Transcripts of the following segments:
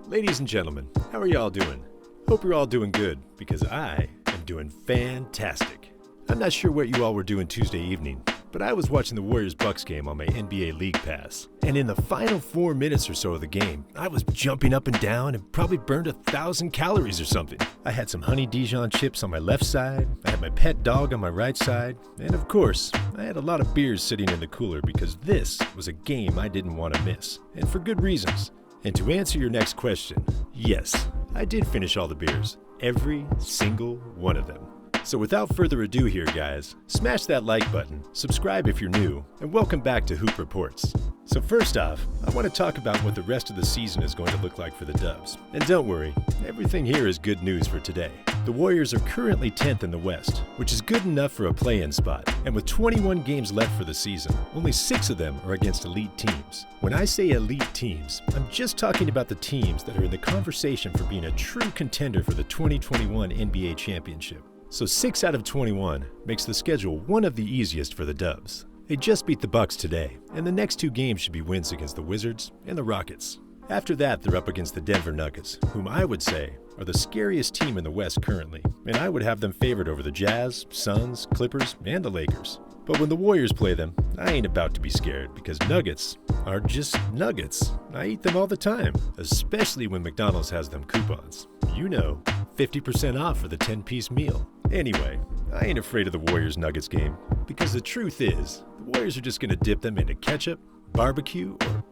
Ladies and gentlemen, how are y'all doing? Hope you're all doing good, because I am doing fantastic. I'm not sure what you all were doing Tuesday evening, but I was watching the Warriors-Bucks game on my NBA League Pass. And in the final 4 minutes or so of the game, I was jumping up and down and probably burned 1,000 calories or something. I had some honey Dijon chips on my left side, I had my pet dog on my right side, and of course, I had a lot of beers sitting in the cooler because this was a game I didn't want to miss, and for good reasons. And to answer your next question, yes, I did finish all the beers. Every single one of them. So without further ado here, guys, smash that like button, subscribe if you're new, and welcome back to Hoop Reports. So first off, I want to talk about what the rest of the season is going to look like for the Dubs. And don't worry, everything here is good news for today. The Warriors are currently 10th in the West, which is good enough for a play-in spot. And with 21 games left for the season, only 6 of them are against elite teams. When I say elite teams, I'm just talking about the teams that are in the conversation for being a true contender for the 2021 NBA Championship. So 6 out of 21 makes the schedule one of the easiest for the Dubs. They just beat the Bucks today, and the next 2 games should be wins against the Wizards and the Rockets. After that, they're up against the Denver Nuggets, whom I would say are the scariest team in the West currently, and I would have them favored over the Jazz, Suns, Clippers, and the Lakers. But when the Warriors play them, I ain't about to be scared because Nuggets are just nuggets. I eat them all the time, especially when McDonald's has them coupons. You know, 50% off for the 10-piece meal. Anyway, I ain't afraid of the Warriors-Nuggets game because the truth is, the Warriors are just going to dip them into ketchup, barbecue, or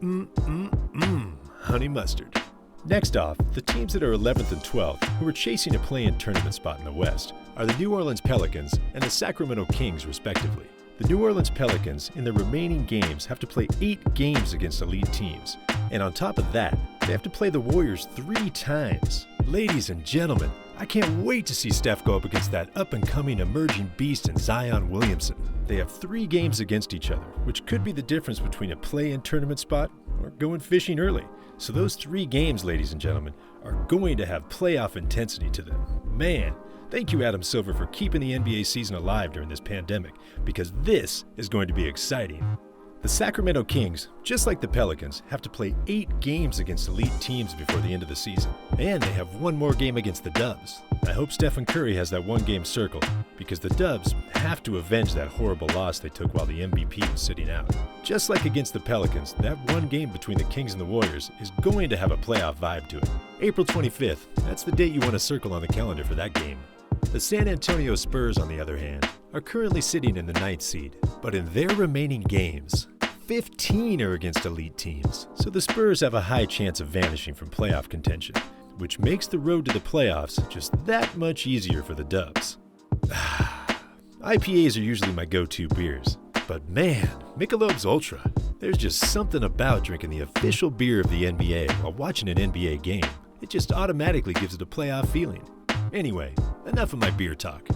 honey mustard. Next off, the teams that are 11th and 12th, who are chasing a play-in tournament spot in the West, are the New Orleans Pelicans and the Sacramento Kings, respectively. The New Orleans Pelicans, in their remaining games, have to play 8 games against elite teams. And on top of that, they have to play the Warriors 3 times. Ladies and gentlemen, I can't wait to see Steph go up against that up-and-coming emerging beast in Zion Williamson. They have 3 games against each other, which could be the difference between a play-in tournament spot or going fishing early. So those 3 games, ladies and gentlemen, are going to have playoff intensity to them. Man, thank you, Adam Silver, for keeping the NBA season alive during this pandemic, because this is going to be exciting. The Sacramento Kings, just like the Pelicans, have to play 8 games against elite teams before the end of the season. And they have 1 more game against the Dubs. I hope Steph Curry has that 1 game circled, because the Dubs have to avenge that horrible loss they took while the MVP was sitting out. Just like against the Pelicans, that 1 game between the Kings and the Warriors is going to have a playoff vibe to it. April 25th, that's the date you want to circle on the calendar for that game. The San Antonio Spurs, on the other hand, are currently sitting in the 9th seed, but in their remaining games, 15 are against elite teams, so the Spurs have a high chance of vanishing from playoff contention, which makes the road to the playoffs just that much easier for the Dubs. IPAs are usually my go-to beers, but man, Michelob's Ultra. There's just something about drinking the official beer of the NBA while watching an NBA game. It just automatically gives it a playoff feeling. Anyway, enough of my beer talk.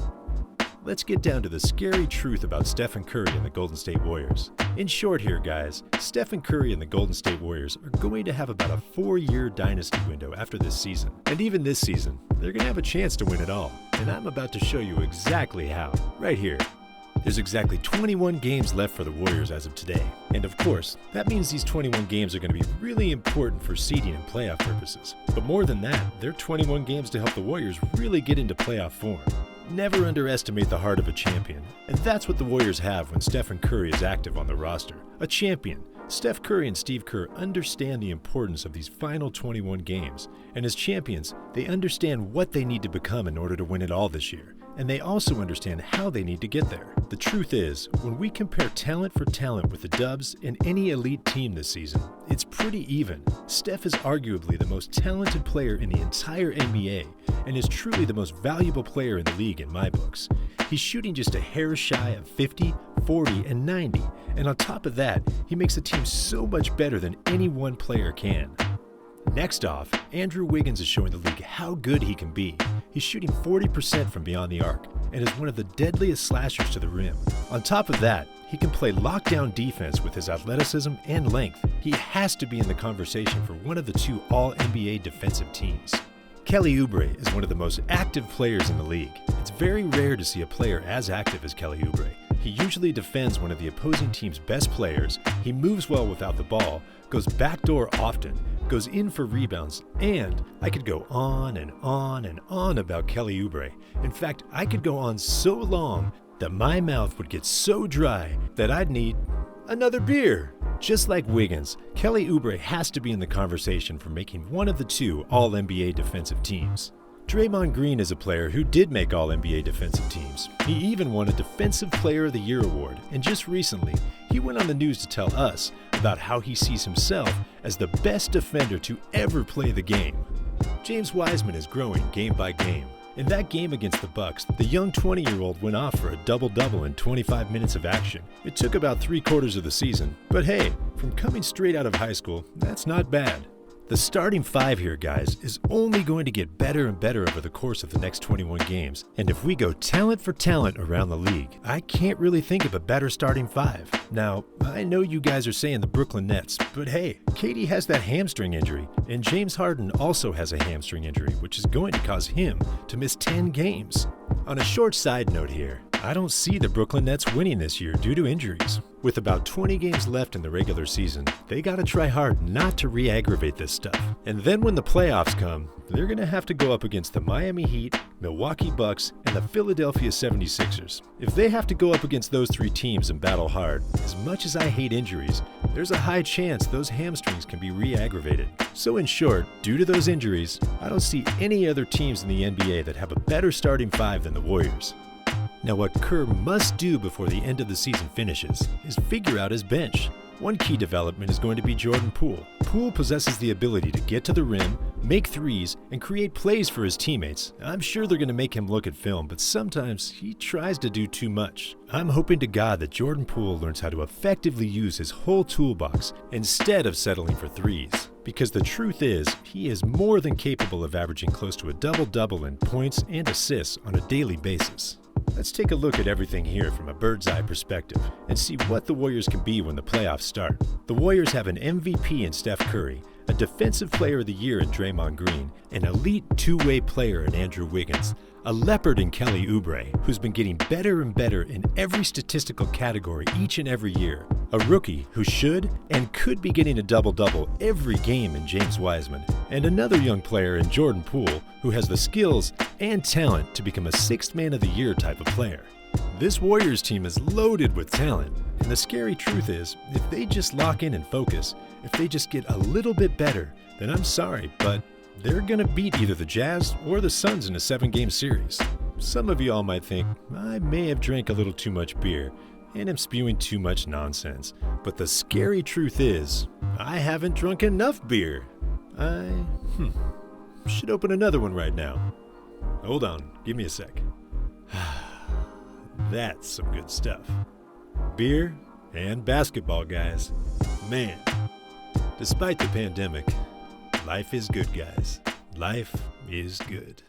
Let's get down to the scary truth about Steph Curry and the Golden State Warriors. In short here, guys, Steph Curry and the Golden State Warriors are going to have about a 4-year dynasty window after this season. And even this season, they're going to have a chance to win it all. And I'm about to show you exactly how, right here. There's exactly 21 games left for the Warriors as of today. And of course, that means these 21 games are going to be really important for seeding and playoff purposes. But more than that, they're 21 games to help the Warriors really get into playoff form. Never underestimate the heart of a champion, and that's what the Warriors have when Steph Curry is active on the roster. A champion. Steph Curry and Steve Kerr understand the importance of these final 21 games, and as champions, they understand what they need to become in order to win it all this year, and they also understand how they need to get there. The truth is, when we compare talent for talent with the Dubs and any elite team this season, it's pretty even. Steph is arguably the most talented player in the entire NBA, and is truly the most valuable player in the league in my books. He's shooting just a hair shy of 50, 40, and 90, and on top of that, he makes the team so much better than any one player can. Next off, Andrew Wiggins is showing the league how good he can be. He's shooting 40% from beyond the arc, and is one of the deadliest slashers to the rim. On top of that, he can play lockdown defense with his athleticism and length. He has to be in the conversation for one of the 2 All-NBA defensive teams. Kelly Oubre is one of the most active players in the league. It's very rare to see a player as active as Kelly Oubre. He usually defends one of the opposing team's best players, he moves well without the ball, goes backdoor often, goes in for rebounds, and I could go on and on and on about Kelly Oubre. In fact, I could go on so long that my mouth would get so dry that I'd need another beer. Just like Wiggins, Kelly Oubre has to be in the conversation for making one of the two All-NBA defensive teams. Draymond Green is a player who did make All-NBA defensive teams. He even won a Defensive Player of the Year award, and just recently, he went on the news to tell us about how he sees himself as the best defender to ever play the game. James Wiseman is growing game by game. In that game against the Bucks, the young 20-year-old went off for a double-double in 25 minutes of action. It took about 3/4 of the season, but hey, from coming straight out of high school, that's not bad. The starting five here, guys, is only going to get better and better over the course of the next 21 games. And if we go talent for talent around the league, I can't really think of a better starting five. Now, I know you guys are saying the Brooklyn Nets, but hey, KD has that hamstring injury, and James Harden also has a hamstring injury, which is going to cause him to miss 10 games. On a short side note here, I don't see the Brooklyn Nets winning this year due to injuries. With about 20 games left in the regular season, they gotta try hard not to re-aggravate this stuff. And then when the playoffs come, they're gonna have to go up against the Miami Heat, Milwaukee Bucks, and the Philadelphia 76ers. If they have to go up against those three teams and battle hard, as much as I hate injuries, there's a high chance those hamstrings can be re-aggravated. So in short, due to those injuries, I don't see any other teams in the NBA that have a better starting five than the Warriors. Now what Kerr must do before the end of the season finishes is figure out his bench. One key development is going to be Jordan Poole. Poole possesses the ability to get to the rim, make threes, and create plays for his teammates. I'm sure they're going to make him look at film, but sometimes he tries to do too much. I'm hoping to God that Jordan Poole learns how to effectively use his whole toolbox instead of settling for threes. Because the truth is, he is more than capable of averaging close to a double-double in points and assists on a daily basis. Let's take a look at everything here from a bird's-eye perspective and see what the Warriors can be when the playoffs start. The Warriors have an MVP in Steph Curry, a Defensive Player of the Year in Draymond Green, an elite two-way player in Andrew Wiggins, a leopard in Kelly Oubre, who's been getting better and better in every statistical category each and every year, a rookie who should and could be getting a double-double every game in James Wiseman, and another young player in Jordan Poole who has the skills and talent to become a sixth man of the year type of player. This Warriors team is loaded with talent, and the scary truth is, if they just lock in and focus, if they just get a little bit better, then I'm sorry, but they're gonna beat either the Jazz or the Suns in a 7-game series. Some of y'all might think I may have drank a little too much beer and am spewing too much nonsense, but the scary truth is, I haven't drunk enough beer. I should open another one right now. Hold on, give me a sec. That's some good stuff. Beer and basketball, guys. Man, despite the pandemic, life is good, guys. Life is good.